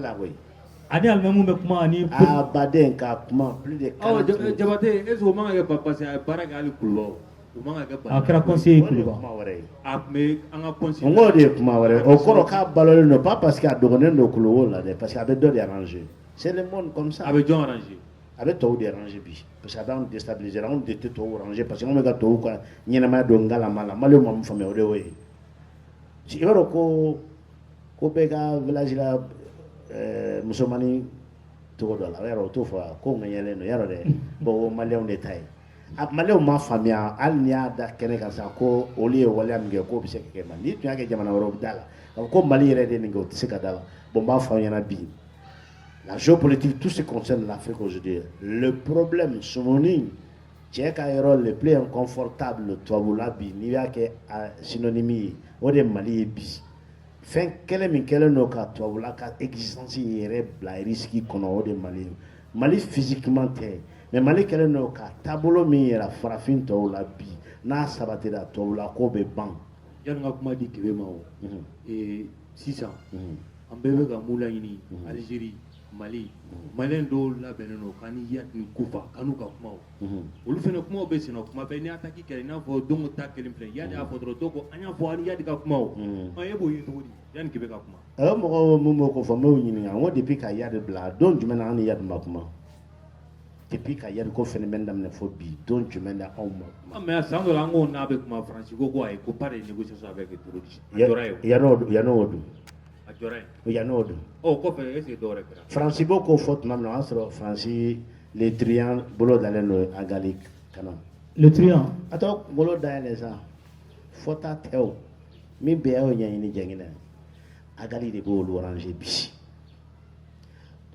la oui. Ani almamu be kuma ani Baden ka kuma plus de 40. Jabate est-ce que manga pas passer à baraka ali kulwa. Manga ga a kɛra conseiller Kuluba. A mais anga conseiller. On de kuma wɛrɛ o kɔrɔ k'a balolen non pas parce qu'à dɔgɔnen do kulo la dɛ parce que a bɛ dɔ de arranger. C'est le monde comme ça. A bɛ jɔn arranger. A bɛ tɔw de arranger bi parce que a b'an déstabiliser anw de tɛ tɔw arranger parce que anw bɛ ka tɔw ka ɲɛnamaya don ngalama la Maliens ma mun faamuya o de y'o ye. I b'a dɔn ko bɛɛ ka village la musomani togo dɔ la o yɛrɛ o t'o fɔ ko ŋɛɲɛlen don yɔrɔ dɛ bon o Maliens de ta ye. Maliens ma faamuya hali ni y'a da kɛnɛ kan sa ko olu ye waleya min kɛ k'o bɛ se ka kɛ Mali n'i tun y'a kɛ jamana wɛrɛw bɛ da la ko Mali yɛrɛ de nin kɛ o tɛ se ka da la bon n b'a fɔ aw ɲɛna bi la géopolitique tout ce qui concerne l'Afrique aujourd'hui le problème sumuni cɛ ka yɔrɔ le plus inconfortable tubabula bi n'i y'a kɛ synonyme ye o de ye Mali ye bi fɛn kɛlɛ min kɛlen don ka tubabula ka existence yɛrɛ bila risque kɔnɔ o de ye Mali ye Mali physiquement tɛ mais Mali kɛlen don ka taabolo min yɛrɛ farafin tɔw la bi n'a sabatira tubabula ko bɛ ban. Yani ka kuma di Kebe ma o sisan an bɛɛ bɛ ka mun laɲini Algérie Mali Maliens dɔw labɛnnen don k'an ni Yad ni Kufa k'an n'u ka kuma o olu fana kumaw bɛ sen na kuma bɛɛ n'i y'a taki kɛra i n'a fɔ Dongo ta kelen filɛ Yad y'a fɔ dɔrɔn dɔw ko an y'a fɔ an ni Yad ka kuma o e b'o ye cogo di yani Kebe ka kuma. Mɔgɔ mun b'o ko fɔ n b'o ɲininka n ko depuis ka Yad bila don jumɛn na an ni Yad ma kuma depuis ka Yad ko phénomène daminɛ fɔ bi don jumɛn na anw ma kuma. Mais san dɔ la an ko n'a bɛ kuma Faransi ko ayi ko pas de négociation avec les terroristes. A jɔra ye o. Yan'o dun. A jɔra ye. Yan'o dun. Kɔfɛ est-ce que dɔwɛrɛ kɛra. Faransi b'o ko fɔ tuma min na o y'a sɔrɔ Faransi le truand bolo dalen don Agali kana. Le truand. A tɔ bolo dayɛlɛ sa fɔta tɛ o min bɛɛ y'o ɲɛɲini jɛngɛnɛ Agali de b'olu ranger bi.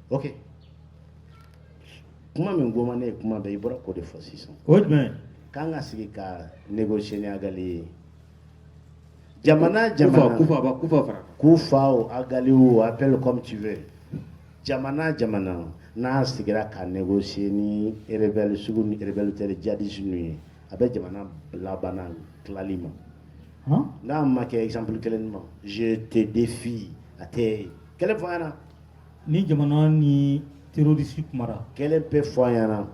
Ok. Kuma min goma ne kuma bɛɛ i bɔra k'o de fɔ sisan. O ye jumɛn ye. K'an ka sigi ka négocier ni Agali ye. Jamana Kufa o Agali o appelle comme tu veux. Jamana n'a sigira ka négocier ni rebelle sugu ni rebelle tere djihadiste ni a bɛ jamana labana tilali ma. N'a ma kɛ exemple kelen ma je te défie a tɛ kelen fɔ an ɲɛna. Ni jamana ni terroriste kumara. Kelen pe fɔ an ɲɛna.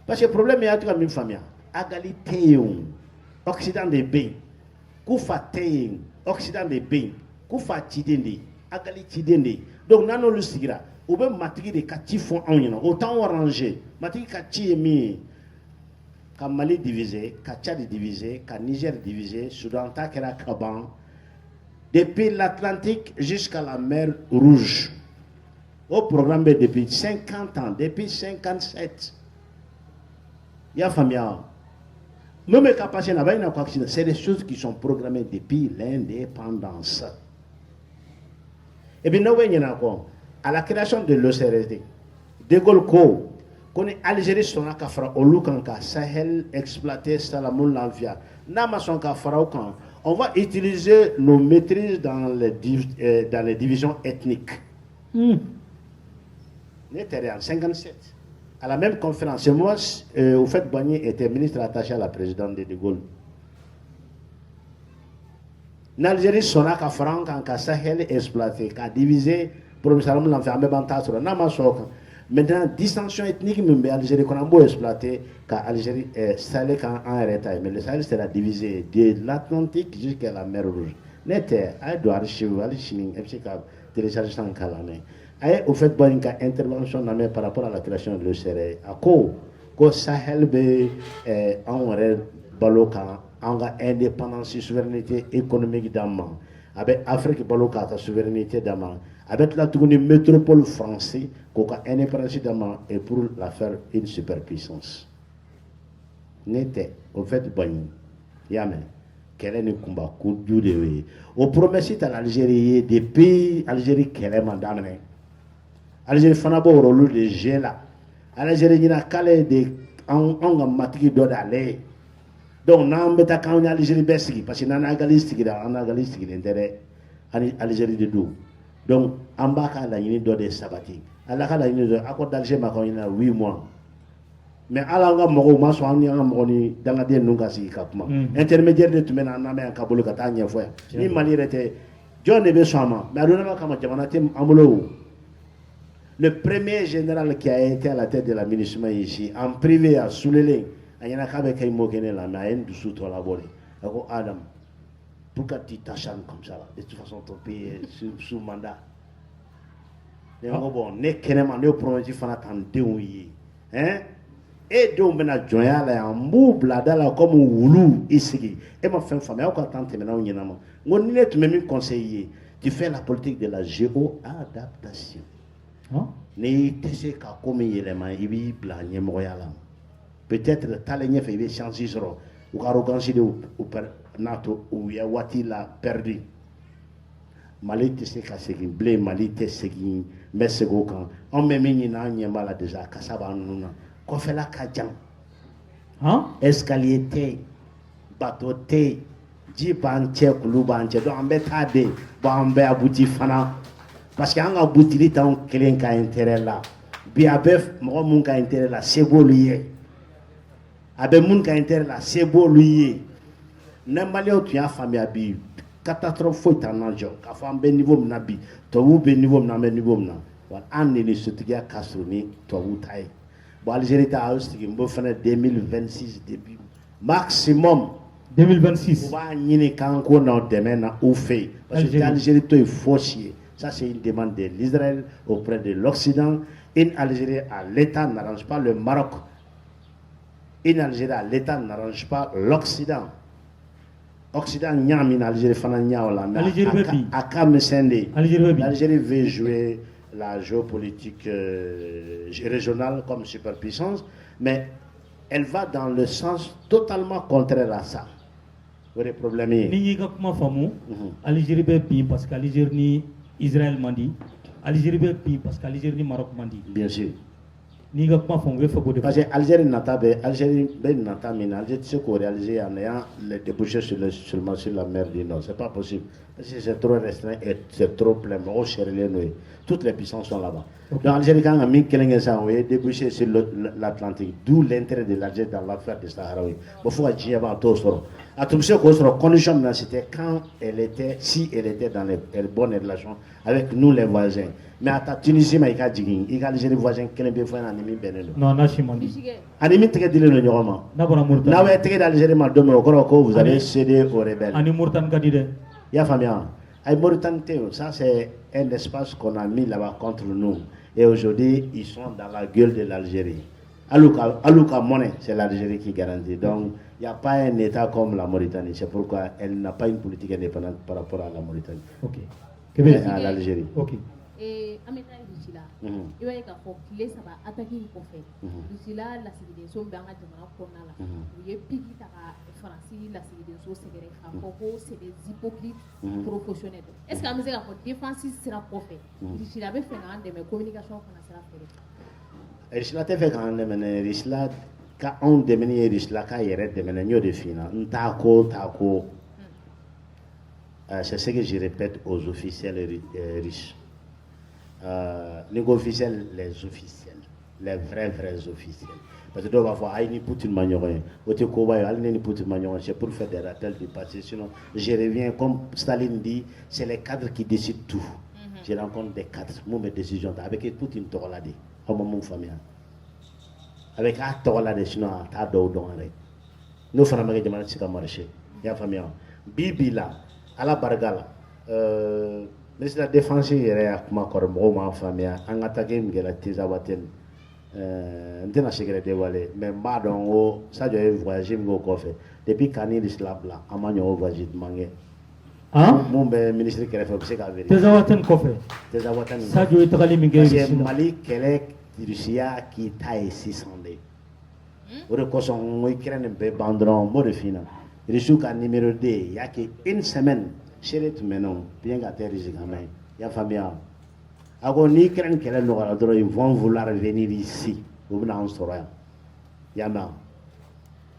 Parce que problème y'a to ka min faamuya Agali tɛ yen o Occident de bɛ yen Kufa tɛ yen Occident de bɛ yen Kufa ciden de Agali ciden de donc n'an n'olu sigira u bɛ matigi de ka ci fɔ anw ɲɛna o t'anw arranger matigi ka ci ye min ye ka Mali diviser ka Tchad diviser ka Niger diviser Soudan ta kɛra ka ban depuis l'Atlantique jusqu'à la mer Rouge au programme bɛ depuis 50 ans depuis 57 il y a faamuya même capacité là-bas, c'est des choses qui sont programmées depuis l'indépendance. Et bien, à la création de l'OCRSD, De Gaulle qu'on est Algérie son akafra au Lukanka, Sahel exploité Salamou Lanvia, Namason Kafra on va utiliser nos maîtrises dans les divisions ethniques. N'était en 57. À la même conférence, moi, au fait, Boigny était ministre attaché à la présidente de Gaulle. L'Algérie, son a franc quand Sahel exploité, qu'a divisé, provisoirement l'enfermé dans Tassora, maintenant, distinction ethnique, mais l'Algérie, qu'on a beau exploiter, car l'Algérie est salée quand en retard, mais le Sahel sera divisé de l'Atlantique jusqu'à la mer Rouge. N'était, à Edouard Archive, Alichini, FCK, téléchargé en Calamé. Au fait, il y a une intervention par rapport à la création de l'OCRE. À quoi que Sahel est en baloka, en indépendance et souveraineté économique d'Amman, avec Afrique baloka, sa souveraineté d'Amman, avec la métropole française, qui a indépendance d'Amman et pour la faire une superpuissance. N'était, au fait, bon, Yamen, quel est le combat, coup de Dieu. Au premier site à l'Algérie, des pays Algérie, quel est madame. Algérie fana bo rôle de G là. Algérie ni na kale de on matiki do d'aller. Donc nan beta kan ni Algérie besiki parce que nan agalistiki da an agalistiki intérêt Algérie de do. Donc en bas ka la ni do de sabati. Ala ka la ni do akko d'Algérie ma ko ni 8 mois. Mais ala nga mo ma so an ni nga mo ni danga de nunga si ka kuma. Intermédiaire de tumena na me ka bolo ka ta nya foya. Ni Mali rete John de Besama, mais adona ma kama jamana tem amulo. Le premier général qui a été à la tête de l'administration ici, en privé à Soulélé, il y en a qui avaient moqué la main du sous-toi laboré. Alors, Adam, pourquoi tu t'acharnes comme ça là? De toute façon, ton pays est sous mandat. Et bon, ne kenema ne promet fana tan denw ye. Hein? Et denw bena jonya la en b'u bila da la comme wulu i sigi. E ma fɛn faamuya aw ka temps tɛmɛna aw ɲɛnama. Ngo ni ne tun bɛ min conseiller tu fais la politique de la géo-adaptation. N'i tɛ se ka ko min yɛlɛma i b'i bila ɲɛmɔgɔya la. Peut-être taalen ɲɛfɛ i bɛ chance sɔrɔ u ka arrogance de n'a to u ye waati la perdu. Mali tɛ se ka segin bilen, Mali tɛ segin, n bɛ segin o kan. Anw bɛ min ɲini an ɲɛ b'a la déjà kasa b'an ninnu na. Kɔfɛla ka jan. Escalier tɛ yen, bateau tɛ yen, ji b'an cɛ, kulu b'an cɛ. Donc an bɛ taa de, bon an bɛ abouti fana. Parce que an ka boutili t'anw kelen ka intérêt la. Bi a bɛ mɔgɔ mun ka intérêt la, se b'olu ye. A bɛ mun ka intérêt la, se b'olu ye. Ne Maliyɛnw tun y'a faamuya bi. Catastrophe foyi t'an na jɔ k'a fɔ an bɛ niveau min na bi tubabuw bɛ niveau min na an bɛ niveau min na wa an de ni sotigiya ka surun ni tubabuw ta ye bon Algérie ta a sigi n b'o fana 2026 début maximum 2026 u b'a ɲini k'an ko n'aw dɛmɛ na u fɛ yen parce que Algérie to ye fosi ye ça c'est une demande de l'Israël auprès de l'Occident. Une Algérie à l'État n'arrange pas le Maroc, une Algérie à l'État n'arrange pas l'Occident. Occident nyami na Algérie fana nyaola mais l'Algérie veut jouer la géopolitique régionale comme superpuissance, mais elle va dans le sens totalement contraire à ça. Vous avez problème ni ka kuma famu Algérie be bi parce que Algérie ni Israël mandi, Algérie be bi parce que Algérie ni Maroc mandi. Bien sûr. Ni ka kuma famu be fa de parce que Algérie nata be Algérie be nata mina Algérie se ko réaliser en ayant les débouchés seulement sur la mer du Nord, c'est pas possible parce que c'est trop restreint et c'est trop plein. Toutes les puissances sont là-bas. Donc Algérie quand a mis quelqu'un ça oui débouché sur l'Atlantique, d'où l'intérêt de l'Algérie dans l'affaire de Saharaoui. Bon faut dire avant tout ça. À tout ce qu'on se condition maintenant c'était quand elle était dans les bonnes relations avec nous les voisins. Mais à ta Tunisie mais il y a Algérie voisin qui est fait un ennemi beneno. Non na chimandi. Animi tege dile no nyoma. Na bona Mauritanie. Na we tege d'Algérie ma domo ko vous avez cédé aux rebelles. Ani Mauritanie kadide. Ya famia. Ay Mauritanie ça c'est un espace qu'on a mis là-bas contre nous et aujourd'hui ils sont dans la gueule de l'Algérie. Alouka monnaie, c'est l'Algérie qui garantit. Donc il n'y a pas un état comme la Mauritanie, c'est pourquoi elle n'a pas une politique indépendante par rapport à la Mauritanie. OK. À l'Algérie. OK. Et en mettant ici là, il va y avoir les ça va attaquer une conflit. Ici là, la civilisation dans la demande qu'on a là. Il y a plus qui t'a français la civilisation c'est des rapports, c'est des hypocrites professionnels. Est-ce que la musique a défense sera profet? Ici là, avec un de mes communications qu'on a fait. Risla te fait quand même risla ka on demeni risla ka yere demeni nyo defina ntako tako. C'est ce que je répète aux officiels riches. Les officiels, les vrais officiels. Parce que tu vas voir, il n'y a pas de manière. C'est pour faire des rappels du passé. Sinon, je reviens, comme Staline dit, c'est les cadres qui décident tout. Je rencontre des cadres, moi mes décisions, avec Poutine, tu as dit, comme mon famille. Avec un torlade, sinon, tu as d'autres. Nous faisons des demandes sur le marché. Il y a famille. Bibi là, à la bargala. Mais c'est la défense qui est ma famille. En attaquant la Tizawatel, on a secret dévoilé. Mais madon, ça doit voyager au coffre. Depuis qu'il l'islam là, à manion voyage de manger. Mon ministre qui a fait c'est la vérité. Tizawatel coffre. Tizawatel. Ça doit être allé migrer. C'est Mali qui Russie qui taille 600. Au recours on Ukraine be bandron mode final. Russie ka numéro 2, il y a une semaine. Chez maintenant, bien gâté les gamins, il y a famille. Alors, ni craint qu'elle n'aura droit, ils vont vouloir venir ici. Vous venez en Soraya. Yama.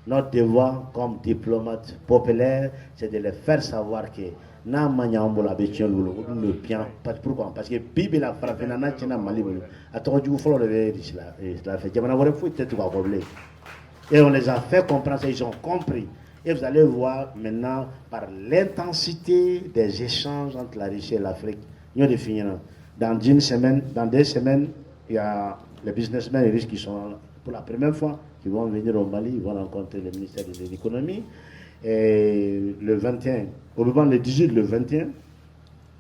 Notre devoir comme diplomate populaire, c'est de les faire savoir que na manyambola betion le bien. Pourquoi? Parce que Bibi la frappé na china Mali. Attends, du faut le ver la fait. Jamana vore faut peut-être pas problème. Et on les a fait comprendre, ils ont compris. Et vous allez voir maintenant par l'intensité des échanges entre la Russie et l'Afrique. Nous définirons dans une semaine, dans 2 semaines, il y a les businessmen et riches qui sont pour la première fois, qui vont venir au Mali, ils vont rencontrer le ministère de l'économie. Et le 21, au Béban, le 18, le 21,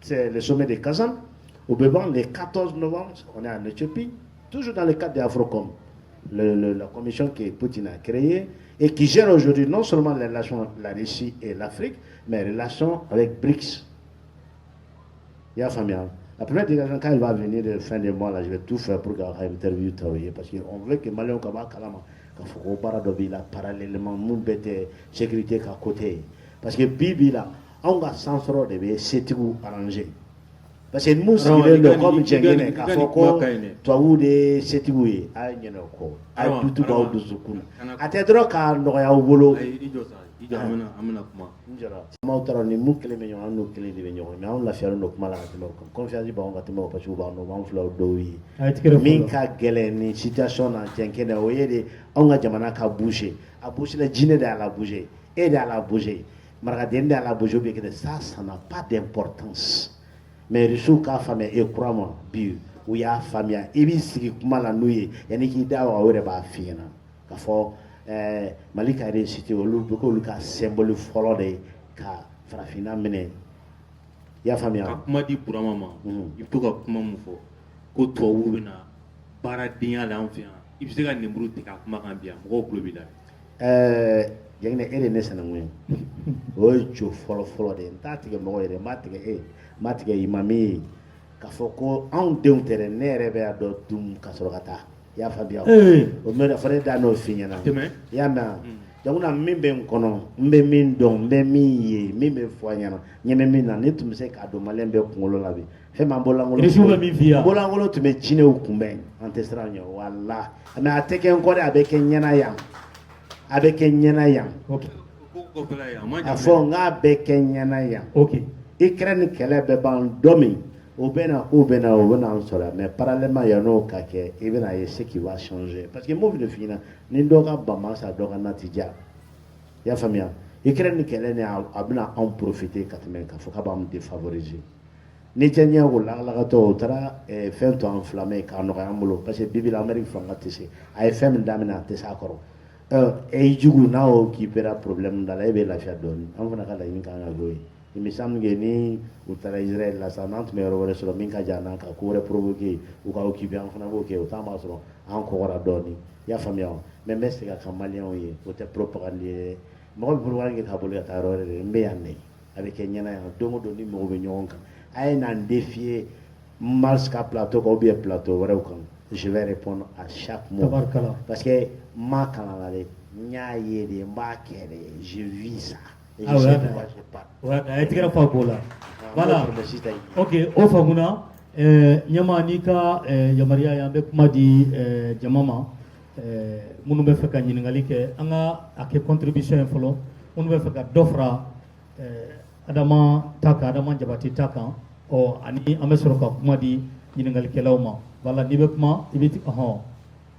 c'est le sommet de Kazan. Au Béban, le 14 novembre, on est en Éthiopie, toujours dans le cadre de Afrocom, la commission que Poutine a créée et qui gère aujourd'hui non seulement les relations avec la Russie et l'Afrique, mais les relations avec BRICS. Il y a Fabien. La première délégation, quand il va venir fin de mois, là, je vais tout faire pour qu'il y ait une interview, parce qu'on veut que Malion Kaba Kalama, qu'il faut qu'on parle de là, parallèlement, nous bête sécurité qu'à côté. Parce que Bibi là, on va sans trop de c'est tout arrangé. Parce que nous, si le comme Djengene, qu'il faut qu'on toi ou des c'est tout, aïe, n'y en a quoi. Aïe, tout va au Zoukoun. À tes droits, car nous avons voulu. Mautaro ni mukele menyo anu kele di menyo me on la fiaro no mala atimo confiance ba on atimo pa chuba no man flow do yi min ka gele ni situation na tenkene o yede on ga jamana ka bouger a bouger la jine da la bouger et da la bouger marga den da la bouger be que ça n'a pas d'importance mais risu ka fame e crois-moi bi ou ya famia e bi sigi kuma la nuye yani ki da wa wore ba fina ka fo Malika réussite olu ko olu ka symbole fɔlɔ de ka farafina minɛ i y'a faamuya ka kuma di Burama ma i bɛ to ka kuma mun fɔ ko tubabuw bɛna baaradenya la an fɛ yan i bɛ se ka nemuru tigɛ a kuma kan bi yan mɔgɔw tulo b'i la Jɛginɛ e de ne sinankun ye o ye jo fɔlɔ de ye n t'a tigɛ mɔgɔ yɛrɛ n b'a tigɛ n b'a tigɛ i ma min ye k'a fɔ ko anw denw tɛ dɛ ne yɛrɛ bɛ a dɔn dun ka sɔrɔ ka taa i y'a faamuya o mɛ fana da n'o f'i ɲɛna i y'a mɛn donc na min bɛ n kɔnɔ n bɛ min dɔn n bɛ min ye min bɛ fɔ a ɲɛna ɲɛ bɛ min na ne tun bɛ se k'a dɔn maliyɛn bɛɛ kunkolo la bi fɛn m'an bɔlankolon tun bɛ jinɛw kunbɛn an tɛ siran ɲɛ wala mɛ a tɛ kɛ n kɔ dɛ a bɛ kɛ ɲɛna yan a bɛ kɛ ɲɛna yan a fɔ n k'a bɛ kɛ ɲɛna yan Ukraine ni kɛlɛ bɛ ban dɔ min o bɛna an sɔrɔ mais parallèlement yan'o ka kɛ i bɛna ye ce qui va changer parce que m'o bɛ f'i ɲɛna ni dɔ ka bama sa dɔ ka nati diya i y'a faamuya Ukraine ni kɛlɛ ni a bɛna anw profiter ka tɛmɛ k'a fɔ k'a b'an défavoriser ni diɲɛ ko lagalakatɔ o taara fɛn to an filamɛ k'a nɔgɔya an bolo parce que bibi la Amérique fanga tɛ se a ye fɛn min daminɛ a tɛ se a kɔrɔ e jugu n'a y'o occupera problème da la e bɛ lafiya dɔɔnin an fana ka laɲini kan ka k'o ye il me semble que ni u taara Israël la sa n'an tun bɛ yɔrɔ wɛrɛ sɔrɔ min ka jan n'an ka ko wɛrɛ provoquer u ka occuper an fana b'o kɛ o temps b'a sɔrɔ an kɔgɔra dɔɔnin i y'a faamuya wa mais n bɛ segin a kan maliyɛnw ye o tɛ propagande ye mɔgɔ bɛ propagande kɛ k'a bolo ka taa yɔrɔ wɛrɛ de n bɛ yan de a bɛ kɛ ɲɛna yan don o don ni mɔgɔw bɛ ɲɔgɔn kan a ye n'an défier Mars ka plateau kan ou bien plateau wɛrɛw kan je vais répondre à chaque mot parce que n ma kalan la dɛ n y'a ye de n b'a kɛ de je vis ça. Tigara fa ko la voilà ok o famuna nyama ni ka yamaria ya be kuma di jama ma munu be fɛ ka ɲininkali kɛ an ka a kɛ contribution ye fɔlɔ munu bɛ fɛ ka dɔ fara Adama ta kan Adama Jabate ta kan ani an bɛ sɔrɔ ka kuma di ɲininkalikɛlaw ma voilà n'i bɛ kuma i bɛ ɔhɔn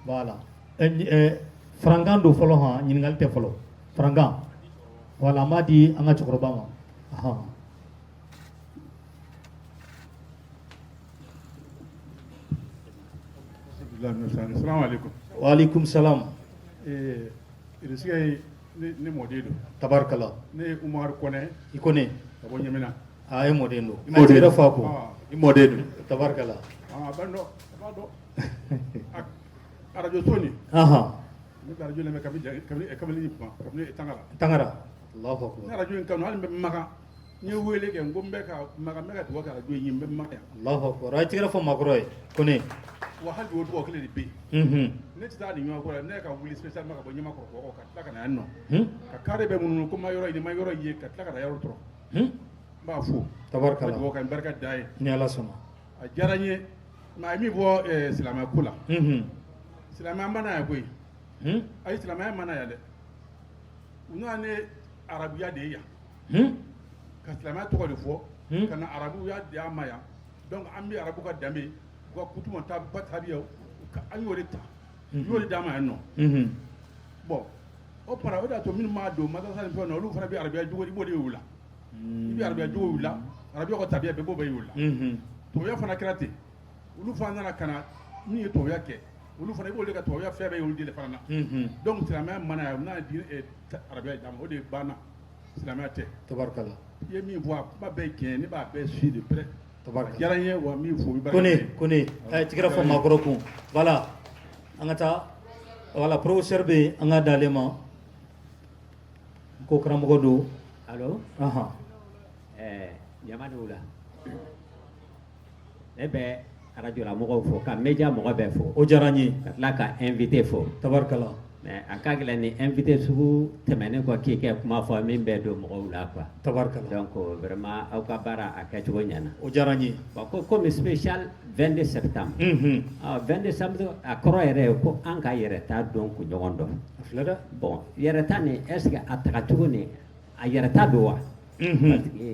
voilà farankan don fɔlɔ hɔn ɲininkali tɛ fɔlɔ farankan voilà an b'a di an ka cɛkɔrɔba ma Assalamu alaikum. Wa alaikum salam. Irisiga ne mɔden don. Tabarikala. Ne ye Umaru Kɔnɛ. I Kɔnɛ. Ka bɔ Ɲamina. A ye mɔden don. I mɔden fa ko. I mɔden don. Tabarikala. A b'a dɔn, a b'a dɔn. Radio Soni. Ne bɛ radio lamɛn kabini Tangara. Tangara. Allahu akbar. Ne radio in kanu hali n bɛ Makan. N ye wele kɛ n ko n bɛ ka Makan n bɛ ka dugawu kɛ radio in n bɛ Makan. Allahu akbar. A ye tigɛrɛ fɔ maakɔrɔ ye Kɔnɛ. Wa hali o dugawu kelen de bɛ yen. Ne tɛ taa nin ɲɔgɔn kɔ la ne ka wuli spécialement ka bɔ Ɲamakɔrɔ ka tila ka na yan nɔ. Ka carré bɛɛ munumunu ko n ma yɔrɔ ɲini n ma yɔrɔ ye ka tila ka na yɔrɔ tɔrɔ. N b'a fo. Tabarikala. N bɛ dugawu kɛ n barika da ye. Ni Ala sɔnna. A diyara n ye mais a ye min fɔ silamɛya ko la. Silamɛya ma na yan koyi. Ayi silamɛya ma na yan dɛ. U nana ne arabuya de ye yan. Ka silamɛya tɔgɔ de fɔ. Ka na arabuya de y'an ma yan. Donc an bɛ arabu ka danbe u ka kutuma tabiya an y'o de ta. U y'o de d'an ma yan nɔ. Bon o para o de y'a to minnu m'a don madrasa ni fɛnw na olu fana bɛ arabuya jogo i b'o de y'u la. I bɛ arabuya jogo y'u la arabuya ka tabiya bɛɛ b'o bɛ y'u la. Tubabuya fana kɛra ten olu fana nana ka na min ye tubabuya kɛ olu fana i b'olu ka tubabuya fɛn bɛɛ y'olu de fana na donc silamɛya mana yan n'a di arabuya d'a ma o de banna silamɛya tɛ tabarikala i ye min fɔ a kuma bɛɛ ye tiɲɛ ne b'a bɛɛ suit de près tabarikala diyara n ye wa min fɔ kone tigɛra fɔ maakɔrɔ kun voilà an ka taa voilà professeur bɛ an ka d'ale ma ko karamɔgɔ don allo ɲamadow la ne bɛ radio la mɔgɔw fo ka média mɔgɔ bɛɛ fo o diyara n ye ka tila ka invité fo tabarikala mais a ka gɛlɛn ni invité sugu tɛmɛnen kɔ k'i kɛ kuma fɔ min bɛ don mɔgɔw la quoi tabarikala donc vraiment aw ka baara a kɛcogo ɲɛna o diyara n ye bon ko comme spécial 22 septembre 22 septembre a kɔrɔ yɛrɛ ye ko an ka yɛrɛta dɔn ko ɲɔgɔn dɔn a filɛ dɛ bon yɛrɛta nin est ce que a tagacogo nin a yɛrɛta don wa parce que